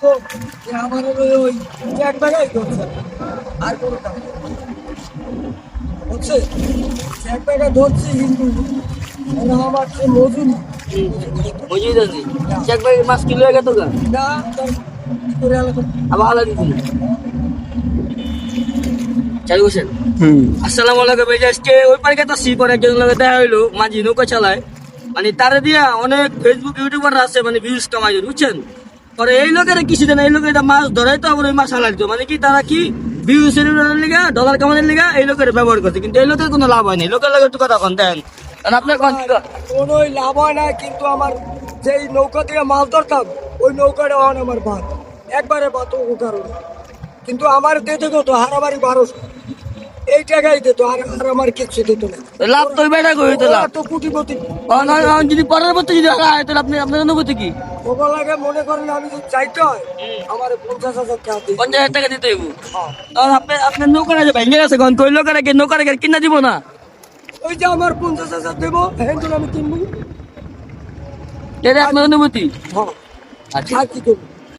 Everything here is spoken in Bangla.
তো যে আমার ওই এক টাকাই ধরছে আর কোনো কাজ হচ্ছে এক টাকা ধরছি কিন্তু ওরা আমার সে মজুরি বুঝিয়ে দিচ্ছি চেক ভাই মাছ কিলো হয়ে গেত গা না তাই কি করে আলাদা আবার আলাদা দিন চালু বসেন আসসালামু আলাইকুম এই যে আজকে ওই পার্কে তো সি করে একজন লগে দেখা হইলো মাঝি নৌকা চালায় মানে তারে দিয়া অনেক ফেসবুক ইউটিউবার আছে মানে ভিউজ কামাই বুঝছেন পরে এই লোকের কিছু দেন এই লোকের এটা মাছ ধরাই তো আবার ওই মাছ হালাই দিত মানে কি তারা কি ভিউজ এর লিগা ডলার কামানোর লিগা এই লোকের ব্যবহার করছে কিন্তু এই লোকের কোনো লাভ হয়নি লোকের লোকের একটু কথা কন দেন কারণ আপনার কোনোই লাভ হয় না কিন্তু আমার যেই নৌকা থেকে মাছ ধরতাম ওই নৌকাটা হন আমার ভাত একবারে ভাত ও কারণ কিন্তু আমার দিতে কত হারাবারি 1200 এই টাকাই দিত আর আর আমার কিচ্ছু দিত না লাভ তো বেটা কই তো লাভ ওরা তো কোটিপতি যদি পরের বছর যদি হারায় তাহলে আপনি আপনার অনুভূতি কি ওগুলো লাগে মনে করেন আমি যদি চাইতে হয় আমার 50,000 টাকা দিই 50,000 টাকা দিতে হইব তখন আপনার নৌকাটা যে ভেঙে গেছে কোন ওই নৌকাটা কিনা দিব না ওই যে আমার 50,000 দেবো হ্যাঁ আমি কিনবো এটা আপনার অনুভূতি হ্যাঁ আচ্ছা আর কি করবো